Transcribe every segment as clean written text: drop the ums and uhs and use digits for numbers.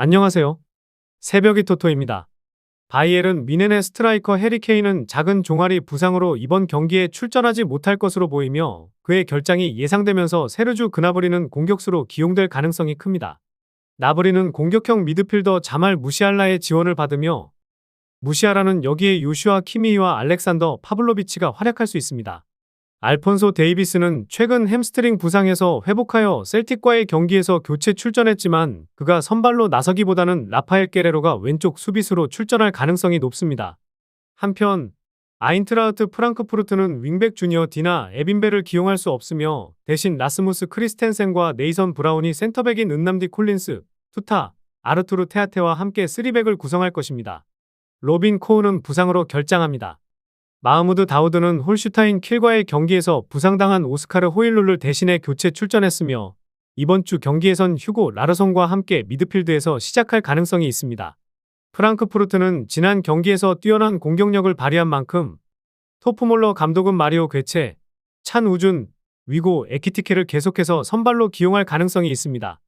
안녕하세요. 새벽이 토토입니다. 바이에른 뮌헨의 스트라이커 해리 케인은 작은 종아리 부상으로 이번 경기에 출전하지 못할 것으로 보이며 그의 결장이 예상되면서 세르주 그나브리는 공격수로 기용될 가능성이 큽니다. 나브리는 공격형 미드필더 자말 무시알라의 지원을 받으며 무시알라는 여기에 요슈아 키미히와 알렉산더 파블로비치가 활약할 수 있습니다. 알폰소 데이비스는 최근 햄스트링 부상에서 회복하여 셀틱과의 경기에서 교체 출전했지만 그가 선발로 나서기보다는 라파엘 게레로가 왼쪽 수비수로 출전할 가능성이 높습니다. 한편 아인트라흐트 프랑크푸르트는 윙백 주니어 디나 에빈벨을 기용할 수 없으며 대신 라스무스 크리스텐센과 네이선 브라운이 센터백인 은남디 콜린스, 투타, 아르투르 테아테와 함께 3백을 구성할 것입니다. 로빈 코우는 부상으로 결장합니다. 마흐무드 다우드는 홀슈타인 킬과의 경기에서 부상당한 오스카르 호일룰을 대신해 교체 출전했으며 이번 주 경기에선 휴고 라르송과 함께 미드필드에서 시작할 가능성이 있습니다. 프랑크푸르트는 지난 경기에서 뛰어난 공격력을 발휘한 만큼 토프몰러 감독은 마리오 괴체, 찬 우준, 위고 에키티케를 계속해서 선발로 기용할 가능성이 있습니다.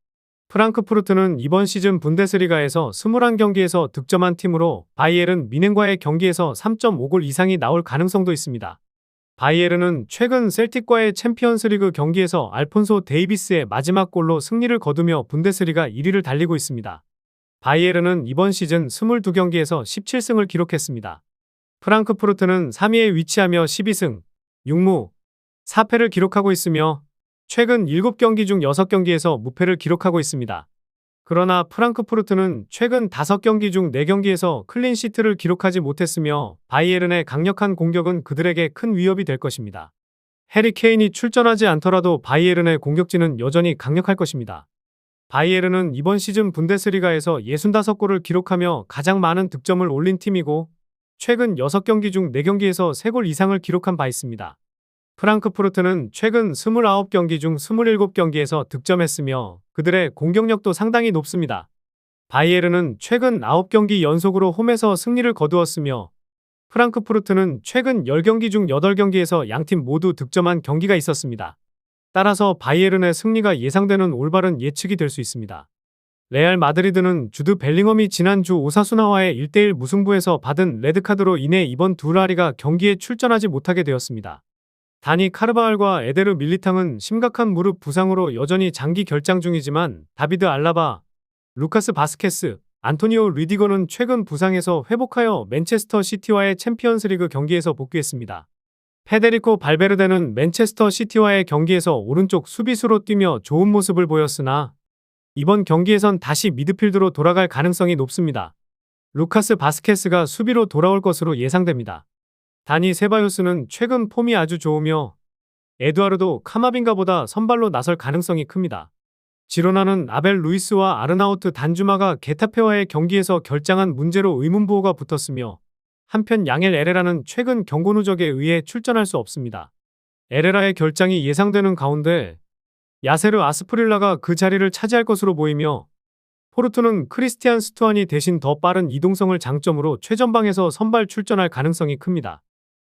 프랑크푸르트는 이번 시즌 분데스리가에서 21경기에서 득점한 팀으로 바이에른 뮌헨과의 경기에서 3.5골 이상이 나올 가능성도 있습니다. 바이에른은 최근 셀틱과의 챔피언스리그 경기에서 알폰소 데이비스의 마지막 골로 승리를 거두며 분데스리가 1위를 달리고 있습니다. 바이에른은 이번 시즌 22경기에서 17승을 기록했습니다. 프랑크푸르트는 3위에 위치하며 12승, 6무, 4패를 기록하고 있으며 최근 7경기 중 6경기에서 무패를 기록하고 있습니다. 그러나 프랑크푸르트는 최근 5경기 중 4경기에서 클린시트를 기록하지 못했으며 바이에른의 강력한 공격은 그들에게 큰 위협이 될 것입니다. 해리 케인이 출전하지 않더라도 바이에른의 공격진은 여전히 강력할 것입니다. 바이에른은 이번 시즌 분데스리가에서 65골을 기록하며 가장 많은 득점을 올린 팀이고 최근 6경기 중 4경기에서 3골 이상을 기록한 바 있습니다. 프랑크푸르트는 최근 29경기 중 27경기에서 득점했으며 그들의 공격력도 상당히 높습니다. 바이에른은 최근 9경기 연속으로 홈에서 승리를 거두었으며 프랑크푸르트는 최근 10경기 중 8경기에서 양팀 모두 득점한 경기가 있었습니다. 따라서 바이에른의 승리가 예상되는 올바른 예측이 될 수 있습니다. 레알 마드리드는 주드 벨링엄이 지난주 오사수나와의 1대1 무승부에서 받은 레드카드로 인해 이번 두 라리가 경기에 출전하지 못하게 되었습니다. 다니 카르바알과 에데르 밀리탕은 심각한 무릎 부상으로 여전히 장기 결장 중이지만 다비드 알라바, 루카스 바스케스, 안토니오 리디거는 최근 부상에서 회복하여 맨체스터 시티와의 챔피언스리그 경기에서 복귀했습니다. 페데리코 발베르데는 맨체스터 시티와의 경기에서 오른쪽 수비수로 뛰며 좋은 모습을 보였으나 이번 경기에선 다시 미드필드로 돌아갈 가능성이 높습니다. 루카스 바스케스가 수비로 돌아올 것으로 예상됩니다. 다니 세바요스는 최근 폼이 아주 좋으며 에두아르도 카마빈가보다 선발로 나설 가능성이 큽니다. 지로나는 아벨 루이스와 아르나우트 단주마가 게타페와의 경기에서 결장한 문제로 의문부호가 붙었으며 한편 양엘 에레라는 최근 경고 누적에 의해 출전할 수 없습니다. 에레라의 결장이 예상되는 가운데 야세르 아스프릴라가 그 자리를 차지할 것으로 보이며 포르투는 크리스티안 스투안이 대신 더 빠른 이동성을 장점으로 최전방에서 선발 출전할 가능성이 큽니다.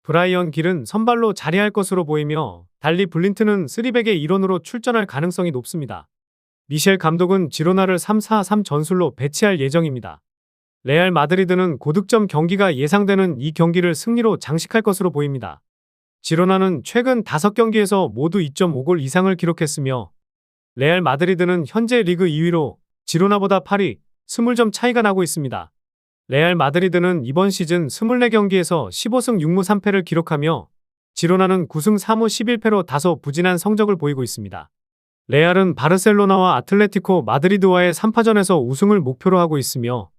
브라이언 길은 선발로 자리할 것으로 보이며 달리 블린트는 3백의 일원으로 출전할 가능성이 높습니다. 미셸 감독은 지로나를 3-4-3 전술로 배치할 예정입니다. 레알 마드리드는 고득점 경기가 예상되는 이 경기를 승리로 장식할 것으로 보입니다. 지로나는 최근 5경기에서 모두 2.5골 이상을 기록했으며 레알 마드리드는 현재 리그 2위로 지로나보다 8위, 20점 차이가 나고 있습니다. 레알 마드리드는 이번 시즌 24경기에서 15승 6무 3패를 기록하며 지로나는 9승 4무 11패로 다소 부진한 성적을 보이고 있습니다. 레알은 바르셀로나와 아틀레티코 마드리드와의 3파전에서 우승을 목표로 하고 있으며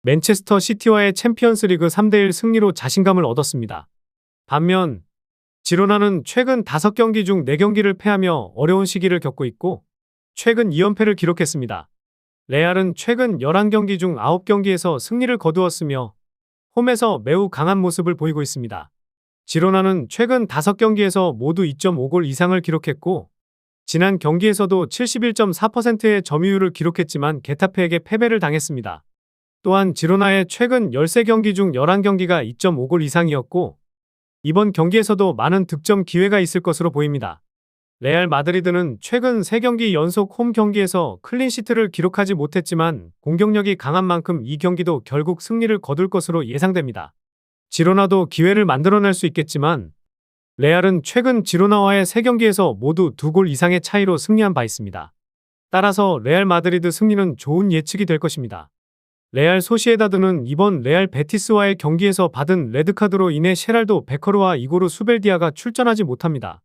맨체스터 시티와의 챔피언스리그 3대1 승리로 자신감을 얻었습니다. 반면 지로나는 최근 5경기 중 4경기를 패하며 어려운 시기를 겪고 있고 최근 2연패를 기록했습니다. 레알은 최근 11경기 중 9경기에서 승리를 거두었으며 홈에서 매우 강한 모습을 보이고 있습니다. 지로나는 최근 5경기에서 모두 2.5골 이상을 기록했고 지난 경기에서도 71.4%의 점유율을 기록했지만 게타페에게 패배를 당했습니다. 또한 지로나의 최근 13경기 중 11경기가 2.5골 이상이었고 이번 경기에서도 많은 득점 기회가 있을 것으로 보입니다. 레알 마드리드는 최근 3경기 연속 홈 경기에서 클린시트를 기록하지 못했지만 공격력이 강한 만큼 이 경기도 결국 승리를 거둘 것으로 예상됩니다. 지로나도 기회를 만들어낼 수 있겠지만 레알은 최근 지로나와의 3경기에서 모두 2골 이상의 차이로 승리한 바 있습니다. 따라서 레알 마드리드 승리는 좋은 예측이 될 것입니다. 레알 소시에다드는 이번 레알 베티스와의 경기에서 받은 레드카드로 인해 셰랄도 베커르와 이고르 수벨디아가 출전하지 못합니다.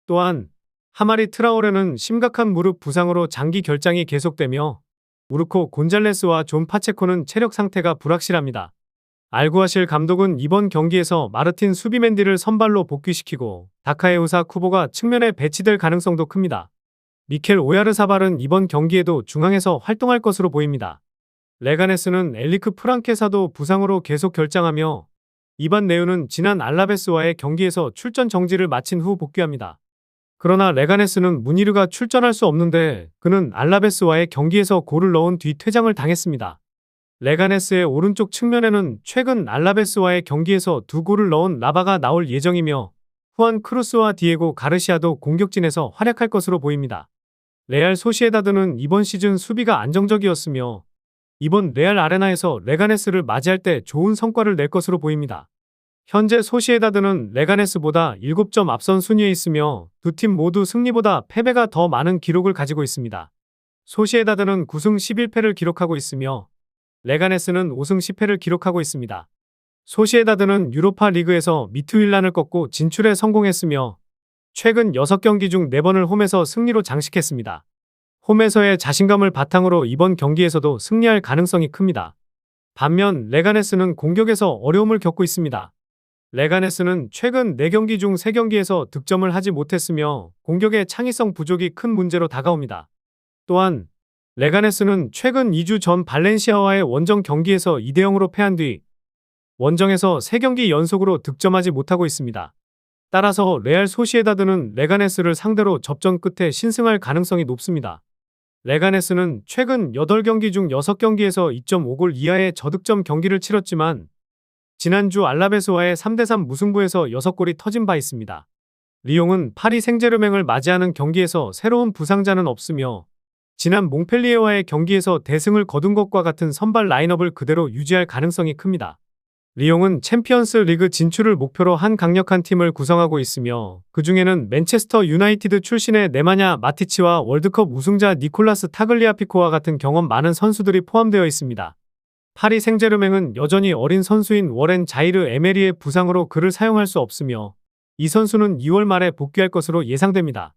또한 하마리 트라오레는 심각한 무릎 부상으로 장기 결장이 계속되며 우르코 곤잘레스와 존 파체코는 체력 상태가 불확실합니다. 알구아실 감독은 이번 경기에서 마르틴 수비멘디를 선발로 복귀시키고 다카에우사 쿠보가 측면에 배치될 가능성도 큽니다. 미켈 오야르사발은 이번 경기에도 중앙에서 활동할 것으로 보입니다. 레가네스는 엘리크 프랑케사도 부상으로 계속 결장하며 이반 네우는 지난 알라베스와의 경기에서 출전 정지를 마친 후 복귀합니다. 그러나 레가네스는 무니르가 출전할 수 없는데 그는 알라베스와의 경기에서 골을 넣은 뒤 퇴장을 당했습니다. 레가네스의 오른쪽 측면에는 최근 알라베스와의 경기에서 2골을 넣은 라바가 나올 예정이며 후안 크루스와 디에고 가르시아도 공격진에서 활약할 것으로 보입니다. 레알 소시에다드는 이번 시즌 수비가 안정적이었으며 이번 레알 아레나에서 레가네스를 맞이할 때 좋은 성과를 낼 것으로 보입니다. 현재 소시에다드는 레가네스보다 7점 앞선 순위에 있으며 두 팀 모두 승리보다 패배가 더 많은 기록을 가지고 있습니다. 소시에다드는 9승 11패를 기록하고 있으며 레가네스는 5승 10패를 기록하고 있습니다. 소시에다드는 유로파 리그에서 미투일란을 꺾고 진출에 성공했으며 최근 6경기 중 4번을 홈에서 승리로 장식했습니다. 홈에서의 자신감을 바탕으로 이번 경기에서도 승리할 가능성이 큽니다. 반면 레가네스는 공격에서 어려움을 겪고 있습니다. 레가네스는 최근 4경기 중 3경기에서 득점을 하지 못했으며 공격의 창의성 부족이 큰 문제로 다가옵니다. 또한 레가네스는 최근 2주 전 발렌시아와의 원정 경기에서 2대0으로 패한 뒤 원정에서 3경기 연속으로 득점하지 못하고 있습니다. 따라서 레알 소시에다드는 레가네스를 상대로 접전 끝에 신승할 가능성이 높습니다. 레가네스는 최근 8경기 중 6경기에서 2.5골 이하의 저득점 경기를 치렀지만 지난주 알라베스와의 3대3 무승부에서 6골이 터진 바 있습니다. 리옹은 파리 생제르맹을 맞이하는 경기에서 새로운 부상자는 없으며 지난 몽펠리에와의 경기에서 대승을 거둔 것과 같은 선발 라인업을 그대로 유지할 가능성이 큽니다. 리옹은 챔피언스 리그 진출을 목표로 한 강력한 팀을 구성하고 있으며 그 중에는 맨체스터 유나이티드 출신의 네마냐 마티치와 월드컵 우승자 니콜라스 타글리아피코와 같은 경험 많은 선수들이 포함되어 있습니다. 파리 생제르맹은 여전히 어린 선수인 워렌 자이르 에메리의 부상으로 그를 사용할 수 없으며 이 선수는 2월 말에 복귀할 것으로 예상됩니다.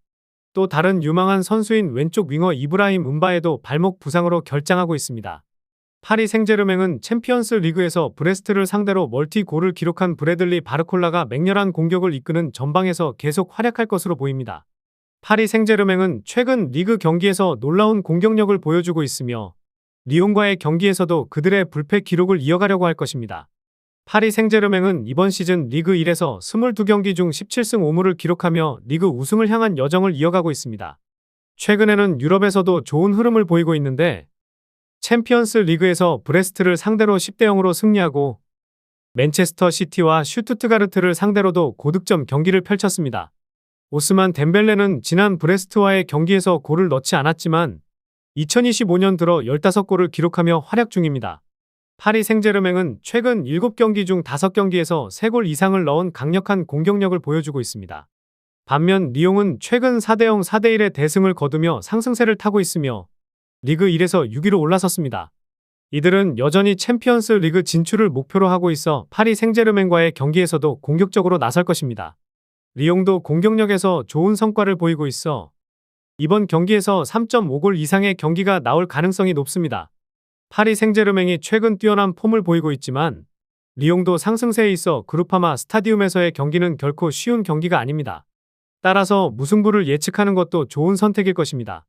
또 다른 유망한 선수인 왼쪽 윙어 이브라임 은바에도 발목 부상으로 결장하고 있습니다. 파리 생제르맹은 챔피언스 리그에서 브레스트를 상대로 멀티골을 기록한 브래들리 바르콜라가 맹렬한 공격을 이끄는 전방에서 계속 활약할 것으로 보입니다. 파리 생제르맹은 최근 리그 경기에서 놀라운 공격력을 보여주고 있으며 리옹과의 경기에서도 그들의 불패 기록을 이어가려고 할 것입니다. 파리 생제르맹은 이번 시즌 리그 1에서 22경기 중 17승 5무를 기록하며 리그 우승을 향한 여정을 이어가고 있습니다. 최근에는 유럽에서도 좋은 흐름을 보이고 있는데 챔피언스 리그에서 브레스트를 상대로 10대0으로 승리하고 맨체스터 시티와 슈투트가르트를 상대로도 고득점 경기를 펼쳤습니다. 오스만 덴벨레는 지난 브레스트와의 경기에서 골을 넣지 않았지만 2025년 들어 15골을 기록하며 활약 중입니다. 파리 생제르맹은 최근 7경기 중 5경기에서 3골 이상을 넣은 강력한 공격력을 보여주고 있습니다. 반면 리옹은 최근 4대0, 4대1의 대승을 거두며 상승세를 타고 있으며 리그 1에서 6위로 올라섰습니다. 이들은 여전히 챔피언스 리그 진출을 목표로 하고 있어 파리 생제르맹과의 경기에서도 공격적으로 나설 것입니다. 리옹도 공격력에서 좋은 성과를 보이고 있어 이번 경기에서 3.5골 이상의 경기가 나올 가능성이 높습니다. 파리 생제르맹이 최근 뛰어난 폼을 보이고 있지만 리옹도 상승세에 있어 그루파마 스타디움에서의 경기는 결코 쉬운 경기가 아닙니다. 따라서 무승부를 예측하는 것도 좋은 선택일 것입니다.